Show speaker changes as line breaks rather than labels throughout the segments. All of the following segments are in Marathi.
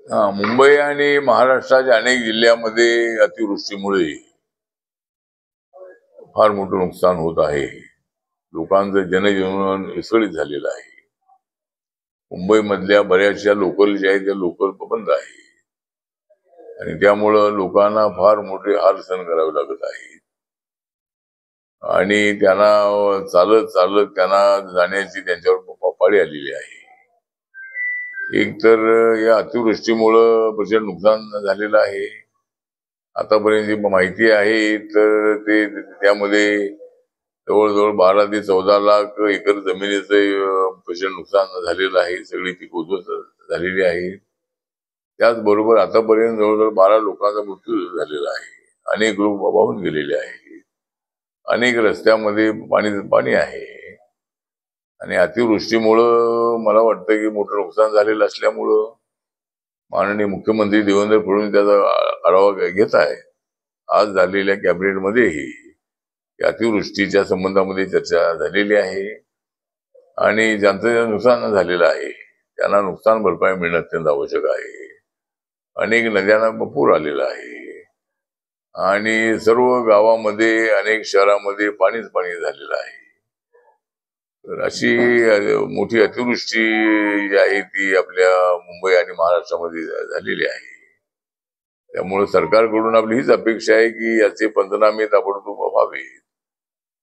मुंबई आणि महाराष्ट्राच्या अनेक जिल्ह्यामध्ये अतिवृष्टीमुळे फार मोठं नुकसान होत आहे. लोकांचं जनजीवन विस्कळीत झालेलं आहे. मुंबई मधल्या बऱ्याचशा लोकल ज्या आहेत त्या लोकल बंद आहे आणि त्यामुळं लोकांना फार मोठे हाल सहन करावे लागत आहेत आणि त्यांना चालत चालत त्यांना जाण्याची त्यांच्यावर पाळी आलेली आहे. एक तर या अतिवृष्टीमुळं प्रचंड नुकसान झालेलं आहे. आतापर्यंत जी माहिती आहे तर त्यामध्ये जवळजवळ 12 ते 14 लाख एकर जमिनीचं प्रचंड नुकसान झालेलं आहे. सगळी पीक उद्ध्वस्त झालेली आहे. त्याचबरोबर आतापर्यंत जवळजवळ 12 लोकांचा मृत्यू झालेला आहे. अनेक लोक वाहून गेलेले आहेत. अनेक रस्त्यामध्ये पाणी आहे आणि अतिवृष्टीमुळं मला वाटतं की मोठं नुकसान झालेलं असल्यामुळं माननीय मुख्यमंत्री देवेंद्र फडणवीस त्याचा आढावा घेत आहे. आज झालेल्या कॅबिनेटमध्येही अतिवृष्टीच्या संबंधामध्ये चर्चा झालेली आहे आणि ज्यांचं नुकसान झालेलं आहे त्यांना नुकसान भरपाई मिळणं अत्यंत आवश्यक आहे. अनेक नद्यांना पूर आलेला आहे आणि सर्व गावामध्ये अनेक शहरामध्ये पाणीच पाणी झालेलं आहे. तर अशी मोठी अतिवृष्टी जी आहे ती आपल्या मुंबई आणि महाराष्ट्रामध्ये झालेली आहे. त्यामुळे सरकारकडून आपली हीच अपेक्षा आहे की याचे पंचनामे ताबडतोब व्हावे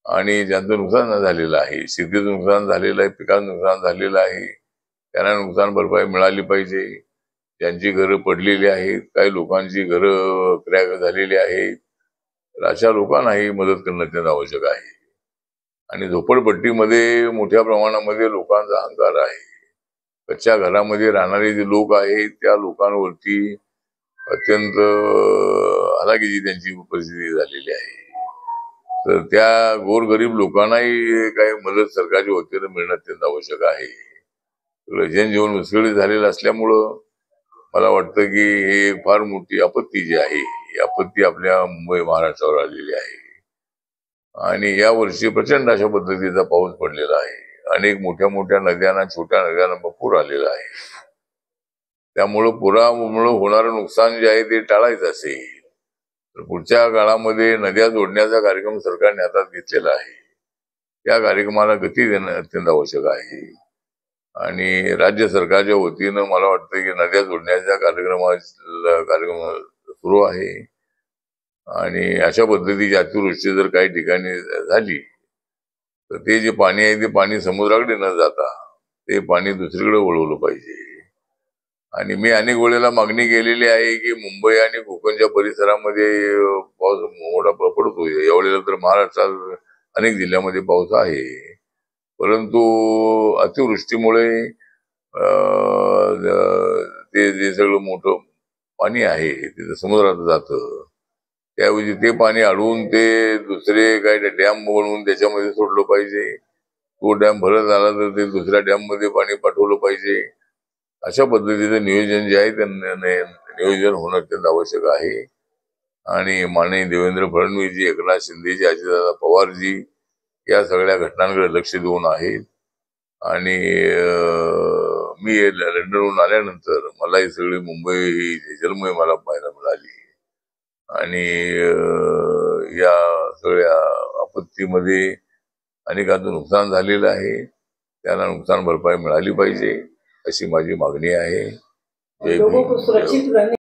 आणि ज्यांचं नुकसान झालेलं आहे, शेतीचं नुकसान झालेलं आहे, पिकांचं नुकसान झालेलं आहे, त्यांना नुकसान भरपाई मिळाली पाहिजे. ज्यांची घरं पडलेली आहेत, काही लोकांची घरं क्रॅक झालेली आहेत, तर अशा लोकांनाही मदत करणं अत्यंत आवश्यक आहे. आणि झोपडपट्टीमध्ये मोठ्या प्रमाणामध्ये लोकांचा अहंकार आहे. कच्च्या घरामध्ये राहणारे जे लोक आहेत त्या लोकांवरती अत्यंत हलाखीची त्यांची परिस्थिती झालेली आहे. तर त्या गोरगरीब लोकांनाही काही मदत सरकारच्या वतीने मिळणं अत्यंत आवश्यक आहे. जनजीवन विस्कळीत झालेलं असल्यामुळं मला वाटतं की हे फार मोठी आपत्ती जी आहे ही आपत्ती आपल्या मुंबई महाराष्ट्रावर आलेली आहे आणि या वर्षी प्रचंड अशा पद्धतीचा पाऊस पडलेला आहे. अनेक मोठ्या मोठ्या नद्यांना, छोट्या नद्यांना पूर आलेला आहे. त्यामुळं पुरामुळे होणारं नुकसान जे आहे ते टाळायचं असेल तर पुढच्या काळामध्ये नद्या जोडण्याचा कार्यक्रम सरकारने हातात घेतलेला आहे. त्या कार्यक्रमाला गती देणं अत्यंत आवश्यक आहे आणि राज्य सरकारच्या वतीनं मला वाटतं की नद्या जोडण्याच्या कार्यक्रम सुरू आहे आणि अशा पद्धतीची अतिवृष्टी जर काही ठिकाणी झाली तर ते जे पाणी आहे ते पाणी समुद्राकडे न जाता ते पाणी दुसरीकडे वळवलं पाहिजे. आणि मी अनेक वेळेला मागणी केलेली आहे की मुंबई आणि कोकणच्या परिसरामध्ये पाऊस मोठा पडतो. यावेळेला तर महाराष्ट्रात अनेक जिल्ह्यामध्ये पाऊस आहे, परंतु अतिवृष्टीमुळे ते जे सगळं मोठं पाणी आहे ते समुद्रात जातं. त्याऐवजी ते पाणी अडवून ते दुसरे काही डॅम बनवून त्याच्यामध्ये सोडलं पाहिजे. तो डॅम भरत झाला तर ते दुसऱ्या डॅम मध्ये पाणी पाठवलं पाहिजे. अशा पद्धतीचं नियोजन जे आहे ते नियोजन होणं अत्यंत आवश्यक आहे. आणि माननीय देवेंद्र फडणवीसजी, एकनाथ शिंदेजी, अजितदादा पवारजी या सगळ्या घटनांकडे लक्ष देऊन आहेत. आणि मी लंडनहून आल्यानंतर मला ही सगळी मुंबई ही जलमय मला पाहायला मिळाली आणि या सगळ्या आपत्तीमध्ये अनेकांचं नुकसान झालेलं आहे. त्यांना नुकसान भरपाई मिळाली पाहिजे अशी माझी मागणी आहे. जय भीम.